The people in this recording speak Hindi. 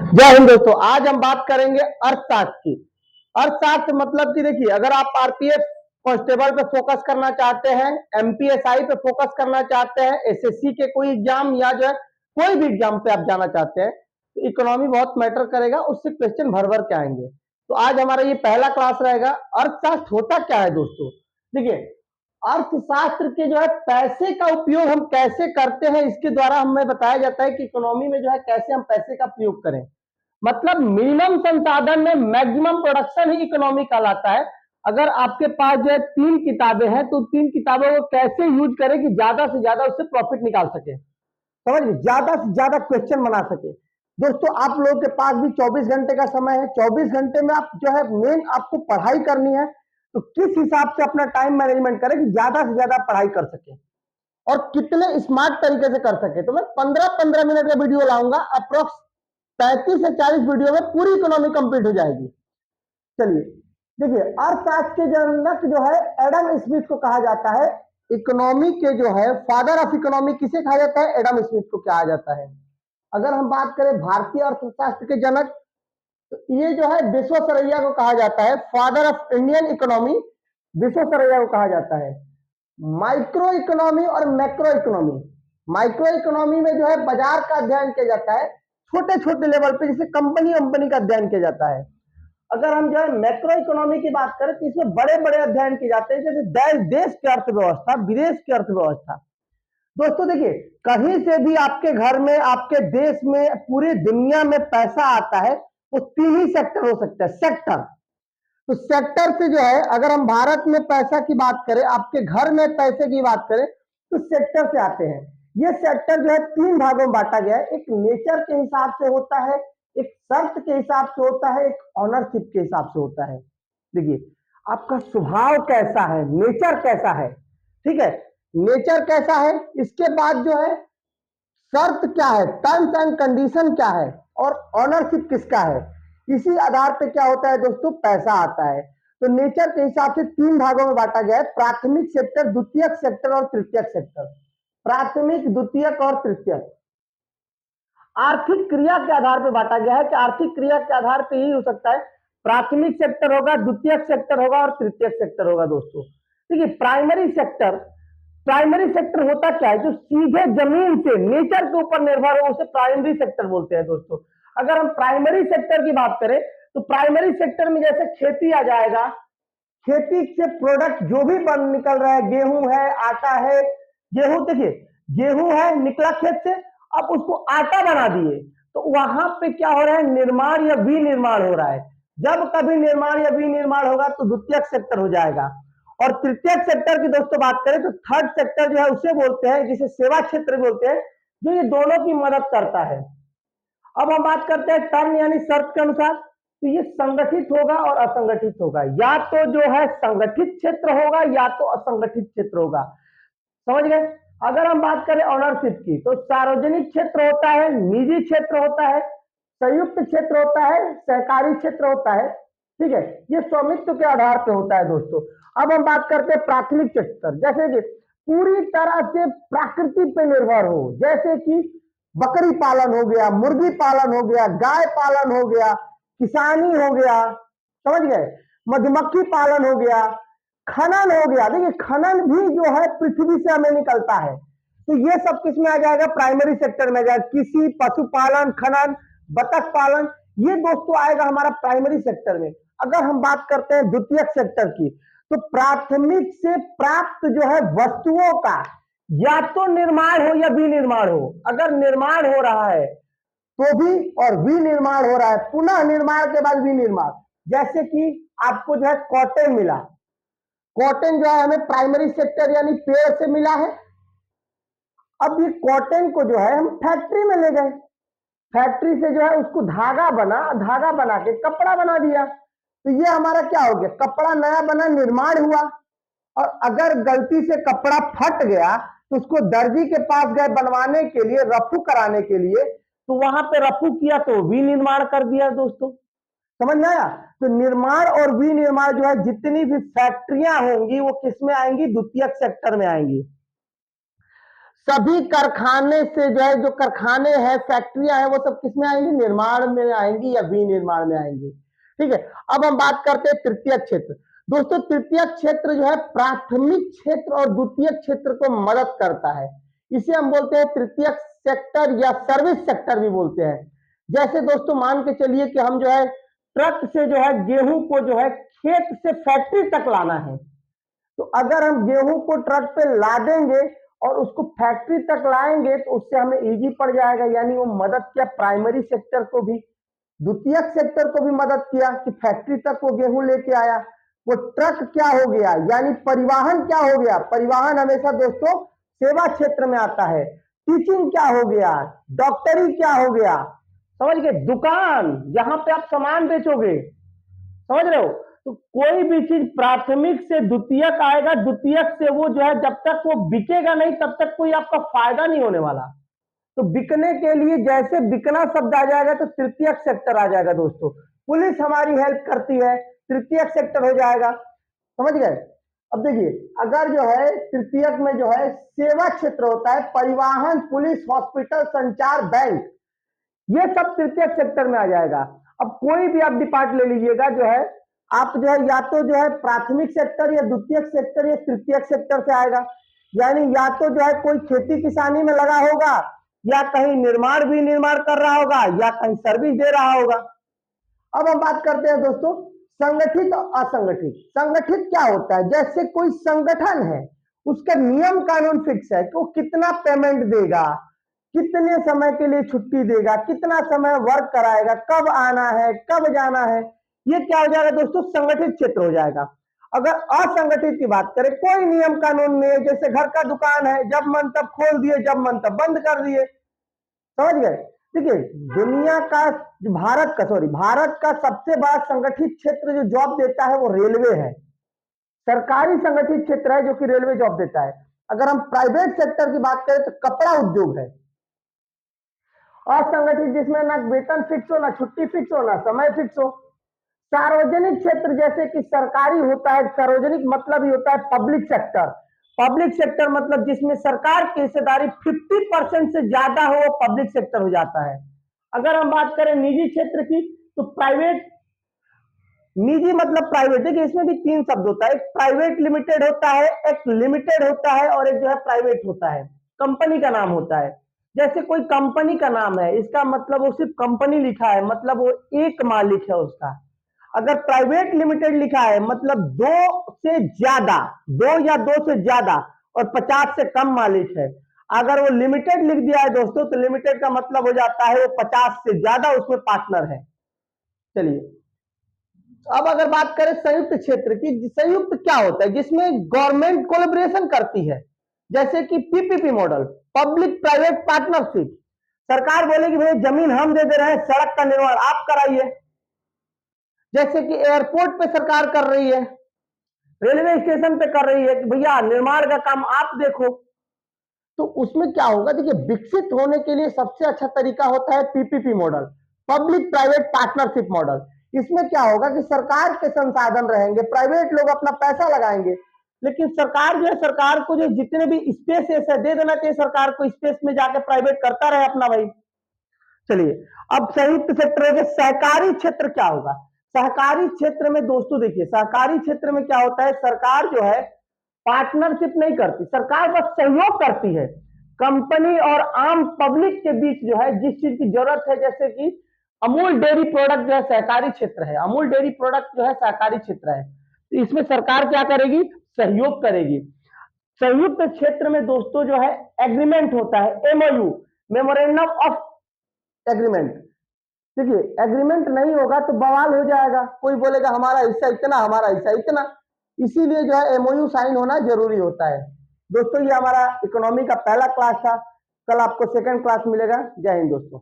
जय हिंद दोस्तों। आज हम बात करेंगे अर्थशास्त्र की। अर्थशास्त्र मतलब कि देखिए, अगर आप आरपीएफ कांस्टेबल पे फोकस करना चाहते हैं, एमपीएसआई पे फोकस करना चाहते हैं, एसएससी के कोई एग्जाम या जो है कोई भी एग्जाम पे आप जाना चाहते हैं, तो इकोनॉमी बहुत मैटर करेगा, उससे क्वेश्चन भर भर के आएंगे। तो आज हमारा ये पहला क्लास रहेगा। अर्थशास्त्र होता क्या है दोस्तों? देखिए, अर्थशास्त्र के जो है पैसे का उपयोग हम कैसे करते हैं, इसके द्वारा हमें बताया जाता है कि इकोनॉमी में जो है कैसे हम पैसे का प्रयोग करें। मतलब मिनिमम संसाधन में मैक्सिमम प्रोडक्शन ही इकोनॉमी कहलाता है। अगर आपके पास जो है 3 किताबें हैं, तो 3 किताबों को कैसे यूज करें कि ज्यादा से ज्यादा उससे प्रॉफिट निकाल सके, समझ लीजिए, ज्यादा से ज्यादा क्वेश्चन बना सके। दोस्तों, आप लोगों के पास भी 24 घंटे का समय है। 24 घंटे में आप जो है मेन आपको पढ़ाई करनी है, तो किस हिसाब से अपना टाइम मैनेजमेंट करें कि ज्यादा से ज्यादा पढ़ाई कर सके और कितने स्मार्ट तरीके से कर सके। तो मैं 15-15 मिनट का वीडियो लाऊंगा, अप्रोक्स 35 से 40 वीडियो में पूरी इकोनॉमी कंप्लीट हो जाएगी। चलिए देखिए, अर्थशास्त्र के जनक जो है एडम स्मिथ को कहा जाता है। इकोनॉमी के जो है फादर ऑफ इकोनॉमी किसे कहा जाता है? एडम स्मिथ को कहा जाता है। अगर हम बात करें भारतीय अर्थशास्त्र के जनक, तो ये जो है विश्वेश्वरैया को कहा जाता है। Father of Indian economy Visvesvaraya को कहा जाता है। माइक्रो इकोनॉमी और मैक्रो इकोनॉमी, माइक्रो इकोनॉमी में जो है बाजार का अध्ययन किया जाता है, छोटे छोटे लेवल पे, जैसे कंपनी कंपनी का अध्ययन किया जाता है। अगर हम जो है मैक्रो इकोनॉमी की बात करें, तो इसमें बड़े बड़े अध्ययन किए जाते हैं, जैसे देश की अर्थव्यवस्था, विदेश की अर्थव्यवस्था। दोस्तों देखिए, कहीं से भी आपके घर में, आपके देश में, पूरी दुनिया में पैसा आता है, वो 3 ही सेक्टर हो सकता है। सेक्टर, तो सेक्टर से जो है, अगर हम भारत में पैसा की बात करें, आपके घर में पैसे की बात करें, तो सेक्टर से आते हैं। ये सेक्टर जो है 3 भागों में बांटा गया है। एक नेचर के हिसाब से होता है, एक शर्त के हिसाब से होता है, एक ऑनरशिप के हिसाब से होता है। देखिए, आपका स्वभाव कैसा है, नेचर कैसा है, ठीक है, नेचर कैसा है, इसके बाद जो है शर्त क्या है, टर्म्स एंड कंडीशन क्या है, और ऑनरशिप किसका है। इसी आधार पे क्या होता है दोस्तों, पैसा आता है। तो नेचर के हिसाब से 3 भागों में बांटा गया है, प्राथमिक सेक्टर, द्वितीयक सेक्टर और तृतीयक सेक्टर। प्राथमिक, द्वितीयक और तृतीयक। आर्थिक क्रिया के आधार पर बांटा गया है कि आर्थिक क्रिया के आधार पर ही हो सकता है। प्राथमिक सेक्टर होगा, द्वितीयक सेक्टर होगा और तृतीयक सेक्टर होगा। दोस्तों देखिए, प्राइमरी सेक्टर, प्राइमरी सेक्टर होता क्या है? जो सीधे जमीन से, नेचर के ऊपर निर्भर हो, उसे प्राइमरी सेक्टर बोलते हैं। दोस्तों अगर हम प्राइमरी सेक्टर की बात करें, तो प्राइमरी सेक्टर में जैसे खेती आ जाएगा, खेती से प्रोडक्ट जो भी बन निकल रहा है, गेहूं है, आटा है। गेहूं देखिए, गेहूं है, निकला खेत से, अब उसको आटा बना दिए, तो वहां पे क्या हो रहा है, निर्माण या विनिर्माण हो रहा है। जब कभी निर्माण या विनिर्माण होगा तो द्वितीयक सेक्टर हो जाएगा। और तृतीयक सेक्टर की दोस्तों बात करें, तो थर्ड सेक्टर जो है उसे बोलते हैं, जिसे सेवा क्षेत्र बोलते हैं, जो ये दोनों की मदद करता है। अब हम बात करते हैं टर्म यानी शर्त के अनुसार, तो ये संगठित होगा और असंगठित होगा। या तो जो है संगठित क्षेत्र होगा या तो असंगठित क्षेत्र होगा, समझ गए। अगर हम बात करें ऑनरशिप की, तो सार्वजनिक क्षेत्र होता है, निजी क्षेत्र होता है, संयुक्त क्षेत्र होता है, सहकारी क्षेत्र होता है, ठीक है। ये स्वामित्व के आधार पर होता है दोस्तों। अब हम बात करते हैं प्राथमिक क्षेत्र, जैसे कि पूरी तरह से प्रकृति पे निर्भर हो, जैसे कि बकरी पालन हो गया, मुर्गी पालन हो गया, गाय पालन हो गया, किसानी हो गया, समझ गए, मधुमक्खी पालन हो गया, खनन हो गया। देखिए, खनन भी जो है पृथ्वी से हमें निकलता है, तो ये सब किस में आ जाएगा, प्राइमरी सेक्टर में आ जाएगा। कृषि, पशुपालन, खनन, बतख पालन, ये दोस्तों आएगा हमारा प्राइमरी सेक्टर में। अगर हम बात करते हैं द्वितीयक सेक्टर की, तो प्राथमिक से प्राप्त जो है वस्तुओं का या तो निर्माण हो या विनिर्माण हो। अगर निर्माण हो रहा है तो भी, और विनिर्माण हो रहा है, पुनः निर्माण के बाद विनिर्माण। जैसे कि आपको जो है कॉटन मिला, कॉटन जो है हमें प्राइमरी सेक्टर यानी पेड़ से मिला है। अब ये कॉटन को जो है हम फैक्ट्री में ले गए, फैक्ट्री से जो है उसको धागा बना, धागा बना के कपड़ा बना दिया, तो ये हमारा क्या हो गया, कपड़ा नया बना, निर्माण हुआ। और अगर गलती से कपड़ा फट गया, तो उसको दर्जी के पास गए बनवाने के लिए, रफू कराने के लिए, तो वहां पे रफू किया तो विनिर्माण कर दिया। दोस्तों समझ में आया। तो निर्माण और विनिर्माण जो है, जितनी भी फैक्ट्रियां होंगी वो किस में आएंगी, द्वितीयक सेक्टर में आएंगी। सभी कारखाने से जो है, जो कारखाने हैं, फैक्ट्रियां हैं, वो सब किस में आएंगी? निर्माण में आएंगी या विनिर्माण में आएंगी। ठीक है, अब हम बात करते हैं तृतीय क्षेत्र। दोस्तों तृतीय क्षेत्र जो है प्राथमिक क्षेत्र और द्वितीय क्षेत्र को मदद करता है। इसे हम बोलते हैं तृतीय सेक्टर या सर्विस सेक्टर भी बोलते हैं। जैसे दोस्तों मान के चलिए कि हम जो है ट्रक से जो है गेहूं को जो है खेत से फैक्ट्री तक लाना है, तो अगर हम गेहूं को ट्रक पे लादेंगे और उसको फैक्ट्री तक लाएंगे तो उससे हमें इजी पड़ जाएगा, यानी वो मदद किया प्राइमरी सेक्टर को भी, द्वितीय सेक्टर को भी मदद किया कि फैक्ट्री तक वो गेहूं लेके आया। वो ट्रक क्या हो गया, यानी परिवहन क्या हो गया? परिवहन हमेशा दोस्तों सेवा क्षेत्र में आता है। टीचिंग क्या हो गया? डॉक्टरी क्या हो गया? समझ गए? दुकान जहां पे आप सामान बेचोगे, समझ रहे हो? तो कोई भी चीज प्राथमिक से द्वितीयक आएगा, द्वितीयक से वो जो है जब तक वो बिकेगा नहीं तब तक कोई आपका फायदा नहीं होने वाला। तो बिकने के लिए जैसे बिकना शब्द आ जाएगा तो तृतीयक सेक्टर आ जाएगा दोस्तों। पुलिस हमारी हेल्प करती है, तृतीयक सेक्टर हो जाएगा। समझ गए? अब देखिए, अगर जो है तृतीयक में जो है सेवा क्षेत्र होता है, परिवहन, पुलिस, हॉस्पिटल, संचार, बैंक, ये सब तृतीयक सेक्टर में आ जाएगा। अब कोई भी आप डिपार्ट ले लीजिएगा जो है, आप जो है या तो जो है प्राथमिक सेक्टर या द्वितीयक सेक्टर या तृतीयक सेक्टर से आएगा, यानी या तो जो है कोई खेती किसानी में लगा होगा, या कहीं निर्माण भी निर्माण कर रहा होगा, या कहीं सर्विस दे रहा होगा। अब हम बात करते हैं दोस्तों संगठित और असंगठित। संगठित क्या होता है? जैसे कोई संगठन है, उसका नियम कानून फिक्स है कि वो कितना पेमेंट देगा, कितने समय के लिए छुट्टी देगा, कितना समय वर्क कराएगा, कब आना है, कब जाना है, ये क्या हो जाएगा दोस्तों? संगठित क्षेत्र हो जाएगा। अगर असंगठित की बात करें, कोई नियम कानून नहीं है, जैसे घर का दुकान है, जब मन तब खोल दिए, जब मन तब बंद कर दिए। समझ गए? देखिए, दुनिया का, भारत का सबसे बड़ा संगठित क्षेत्र जो जॉब देता है वो रेलवे है। सरकारी संगठित क्षेत्र है जो कि रेलवे जॉब देता है। अगर हम प्राइवेट सेक्टर की बात करें तो कपड़ा उद्योग है। असंगठित जिसमें ना वेतन फिक्स हो, ना छुट्टी फिक्स हो, ना समय फिक्स हो। सार्वजनिक क्षेत्र जैसे कि सरकारी होता है, सार्वजनिक मतलब ही होता है पब्लिक सेक्टर। पब्लिक सेक्टर मतलब जिसमें सरकार की हिस्सेदारी 50% से ज्यादा हो, वो पब्लिक सेक्टर हो जाता है। अगर हम बात करें निजी क्षेत्र की तो प्राइवेट, निजी मतलब प्राइवेट। देखिए इसमें भी तीन शब्द होता है, एक प्राइवेट लिमिटेड होता है, एक लिमिटेड होता है, और एक जो है प्राइवेट होता है, कंपनी का नाम होता है। जैसे कोई कंपनी का नाम है, इसका मतलब वो सिर्फ कंपनी लिखा है, मतलब वो एक मालिक है उसका। अगर प्राइवेट लिमिटेड लिखा है मतलब दो से ज्यादा, दो या दो से ज्यादा और 50 से कम मालिक है। अगर वो लिमिटेड लिख दिया है दोस्तों तो लिमिटेड का मतलब हो जाता है वो 50 से ज्यादा उसमें पार्टनर है। चलिए, अब अगर बात करें संयुक्त क्षेत्र की, संयुक्त क्या होता है? जिसमें गवर्नमेंट कोलैबोरेशन करती है, जैसे कि PPP model, public private partnership. सरकार बोलेगी भाई जमीन हम दे दे रहे हैं, सड़क का निर्माण आप कराइए। जैसे कि एयरपोर्ट पे सरकार कर रही है, रेलवे स्टेशन पे कर रही है कि भैया निर्माण का काम आप देखो। तो उसमें क्या होगा? देखिए, विकसित होने के लिए सबसे अच्छा तरीका होता है PPP model, public private partnership model. इसमें क्या होगा कि सरकार के संसाधन रहेंगे, प्राइवेट लोग अपना पैसा लगाएंगे, लेकिन सरकार जो है, सरकार को जो जितने भी स्पेस है दे देना चाहिए सरकार को, स्पेस में जाके प्राइवेट करता रहे अपना भाई। चलिए, अब संयुक्त सेक्टर के सहकारी क्षेत्र क्या होगा? सहकारी क्षेत्र में दोस्तों देखिए, सहकारी क्षेत्र में क्या होता है? सरकार जो है पार्टनरशिप नहीं करती, सरकार बस सहयोग करती है। कंपनी और आम पब्लिक के बीच जो है जिस चीज की जरूरत है, जैसे कि अमूल डेयरी प्रोडक्ट जो है सहकारी क्षेत्र है, अमूल डेयरी प्रोडक्ट जो है सहकारी क्षेत्र है, तो इसमें सरकार क्या करेगी? सहयोग करेगी। संयुक्त क्षेत्र में दोस्तों जो है एग्रीमेंट होता है, एमओयू, मेमोरेंडम ऑफ एग्रीमेंट। देखिए, एग्रीमेंट नहीं होगा तो बवाल हो जाएगा, कोई बोलेगा हमारा हिस्सा इतना, हमारा हिस्सा इतना। इसीलिए जो है एमओयू साइन होना जरूरी होता है। दोस्तों ये हमारा इकोनॉमी का पहला क्लास था, कल आपको सेकंड क्लास मिलेगा। जय हिंद दोस्तों।